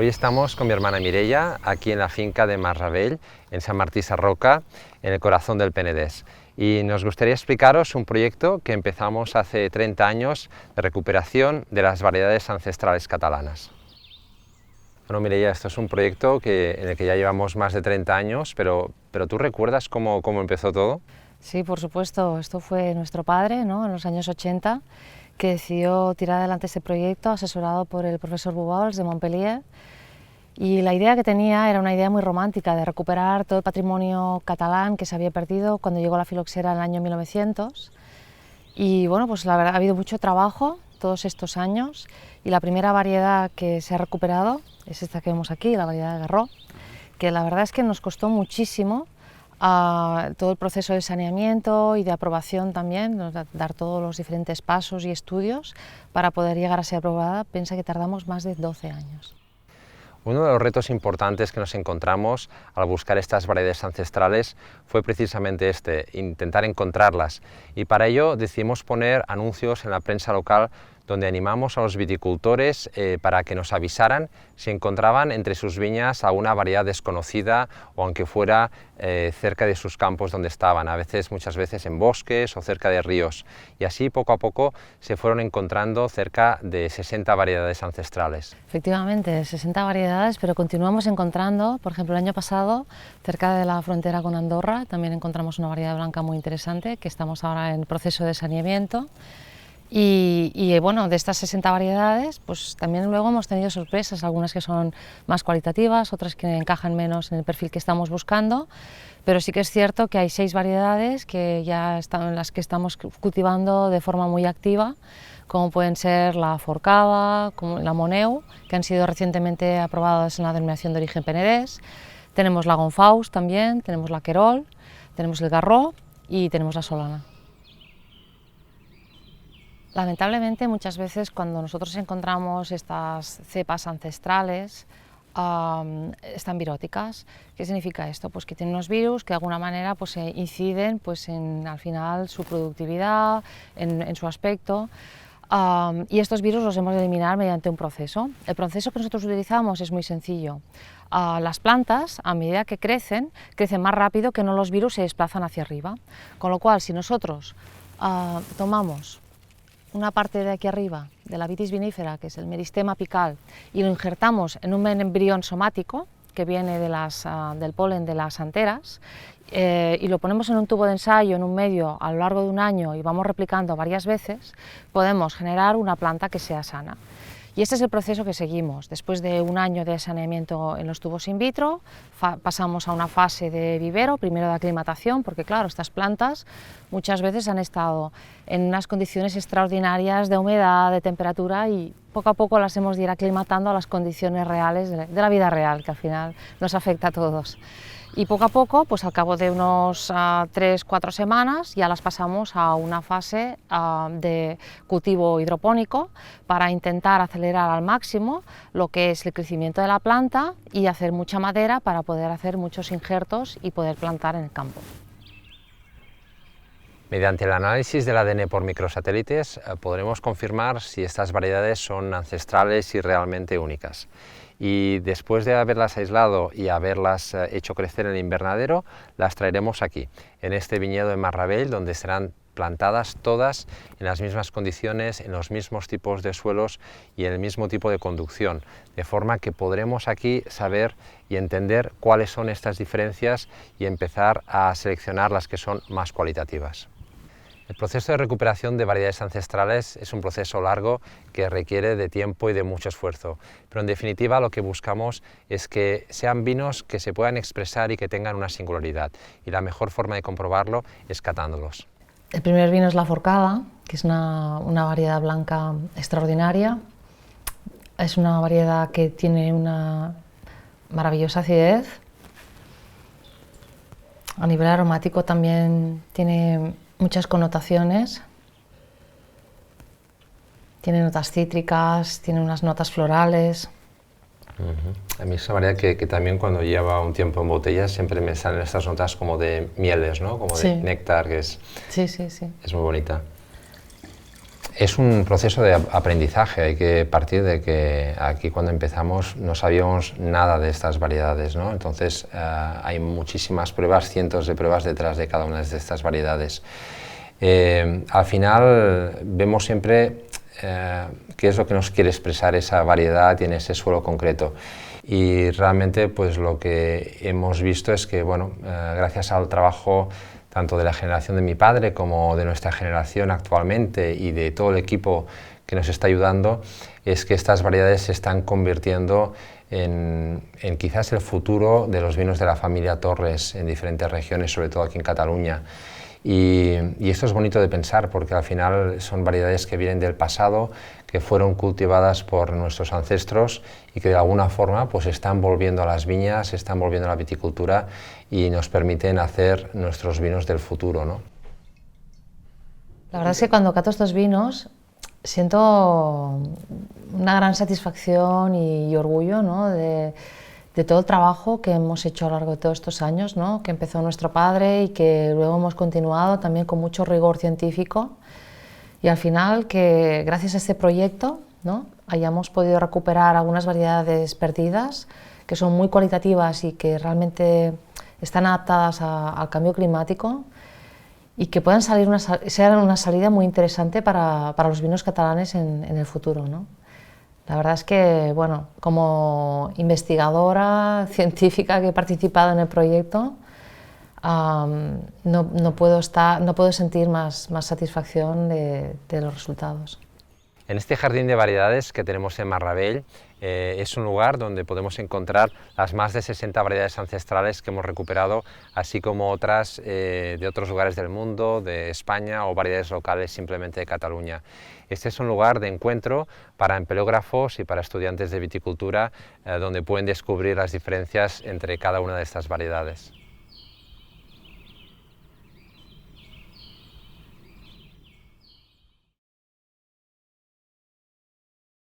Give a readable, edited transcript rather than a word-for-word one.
Hoy estamos con mi hermana Mireia, aquí en la finca de Masravell, en Sant Martí Sarroca, en el corazón del Penedès. Y nos gustaría explicaros un proyecto que empezamos hace 30 años de recuperación de las variedades ancestrales catalanas. Bueno, Mireia, esto es un proyecto en el que ya llevamos más de 30 años, pero ¿tú recuerdas cómo empezó todo? Sí, por supuesto. Esto fue nuestro padre, ¿no?, en los años 80, que decidió tirar adelante este proyecto, asesorado por el profesor Bubals de Montpellier. Y la idea que tenía era una idea muy romántica, de recuperar todo el patrimonio catalán que se había perdido cuando llegó la filoxera en el año 1900. Y bueno, pues la verdad ha habido mucho trabajo todos estos años, y la primera variedad que se ha recuperado es esta que vemos aquí, la variedad de Garró, que la verdad es que nos costó muchísimo todo el proceso de saneamiento y de aprobación también, dar todos los diferentes pasos y estudios para poder llegar a ser aprobada. Piensa que tardamos más de 12 años. Uno de los retos importantes que nos encontramos al buscar estas variedades ancestrales fue precisamente intentar encontrarlas, y para ello decidimos poner anuncios en la prensa local donde animamos a los viticultores para que nos avisaran si encontraban entre sus viñas alguna variedad desconocida, o aunque fuera cerca de sus campos donde estaban, muchas veces en bosques o cerca de ríos. Y así poco a poco se fueron encontrando cerca de 60 variedades ancestrales. Efectivamente, 60 variedades, pero continuamos encontrando. Por ejemplo, el año pasado, cerca de la frontera con Andorra, también encontramos una variedad blanca muy interesante, que estamos ahora en proceso de saneamiento. Y bueno, de estas 60 variedades, pues también luego hemos tenido sorpresas, algunas que son más cualitativas, otras que encajan menos en el perfil que estamos buscando, pero sí que es cierto que hay 6 variedades que ya están, en las que estamos cultivando de forma muy activa, como pueden ser la Forcada, como la Moneu, que han sido recientemente aprobadas en la denominación de origen Penedès. Tenemos la Gonfaus también, tenemos la Querol, tenemos el Garró y tenemos la Solana. Lamentablemente, muchas veces cuando nosotros encontramos estas cepas ancestrales, están viróticas. ¿Qué significa esto? Pues que tienen unos virus que de alguna manera pues, inciden pues, en al final su productividad, en su aspecto. Y estos virus los hemos de eliminar mediante un proceso. El proceso que nosotros utilizamos es muy sencillo. Las plantas, a medida que crecen más rápido que no los virus se desplazan hacia arriba. Con lo cual, si nosotros tomamos una parte de aquí arriba, de la vitis vinífera, que es el meristema apical, y lo injertamos en un embrión somático que viene del polen de las anteras, y lo ponemos en un tubo de ensayo, en un medio, a lo largo de un año, y vamos replicando varias veces, podemos generar una planta que sea sana. Y este es el proceso que seguimos. Después de un año de saneamiento en los tubos in vitro, pasamos a una fase de vivero, primero de aclimatación, porque claro, estas plantas muchas veces han estado en unas condiciones extraordinarias de humedad, de temperatura, y poco a poco las hemos de ir aclimatando a las condiciones reales de la vida real, que al final nos afecta a todos. Y poco a poco, pues al cabo de unos 3-4 semanas, ya las pasamos a una fase de cultivo hidropónico para intentar acelerar al máximo lo que es el crecimiento de la planta y hacer mucha madera para poder hacer muchos injertos y poder plantar en el campo. Mediante el análisis del ADN por microsatélites podremos confirmar si estas variedades son ancestrales y realmente únicas. Y después de haberlas aislado y haberlas hecho crecer en el invernadero, las traeremos aquí, en este viñedo de Masravell, donde serán plantadas todas en las mismas condiciones, en los mismos tipos de suelos y en el mismo tipo de conducción, de forma que podremos aquí saber y entender cuáles son estas diferencias y empezar a seleccionar las que son más cualitativas. El proceso de recuperación de variedades ancestrales es un proceso largo que requiere de tiempo y de mucho esfuerzo, pero en definitiva lo que buscamos es que sean vinos que se puedan expresar y que tengan una singularidad, y la mejor forma de comprobarlo es catándolos. El primer vino es la Forcada, que es una variedad blanca extraordinaria. Es una variedad que tiene una maravillosa acidez. A nivel aromático también tiene muchas connotaciones, tiene notas cítricas, tiene unas notas florales. A mí es una variedad que también cuando lleva un tiempo en botellas siempre me salen estas notas como de mieles, ¿no? Como de néctar, que es, Sí. es muy bonita. Es un proceso de aprendizaje, hay que partir de que aquí cuando empezamos no sabíamos nada de estas variedades, ¿no? Entonces hay muchísimas pruebas, cientos de pruebas detrás de cada una de estas variedades. Al final vemos siempre qué es lo que nos quiere expresar esa variedad y en ese suelo concreto. Y realmente pues lo que hemos visto es que, bueno, gracias al trabajo tanto de la generación de mi padre como de nuestra generación actualmente y de todo el equipo que nos está ayudando, es que estas variedades se están convirtiendo en quizás el futuro de los vinos de la familia Torres en diferentes regiones, sobre todo aquí en Cataluña. Y esto es bonito de pensar porque al final son variedades que vienen del pasado, que fueron cultivadas por nuestros ancestros y que de alguna forma pues están volviendo a las viñas, están volviendo a la viticultura y nos permiten hacer nuestros vinos del futuro, ¿no? La verdad es que cuando cato estos vinos siento una gran satisfacción y orgullo, ¿no? de todo el trabajo que hemos hecho a lo largo de todos estos años, ¿no? Que empezó nuestro padre y que luego hemos continuado también con mucho rigor científico, y al final que gracias a este proyecto, ¿no? hayamos podido recuperar algunas variedades perdidas que son muy cualitativas y que realmente están adaptadas al cambio climático y que puedan ser una salida muy interesante para los vinos catalanes en el futuro, ¿no? La verdad es que, bueno, como investigadora científica que he participado en el proyecto, no puedo sentir más satisfacción de los resultados. En este jardín de variedades que tenemos en Marravell es un lugar donde podemos encontrar las más de 60 variedades ancestrales que hemos recuperado, así como otras de otros lugares del mundo, de España o variedades locales simplemente de Cataluña. Este es un lugar de encuentro para empelógrafos y para estudiantes de viticultura donde pueden descubrir las diferencias entre cada una de estas variedades.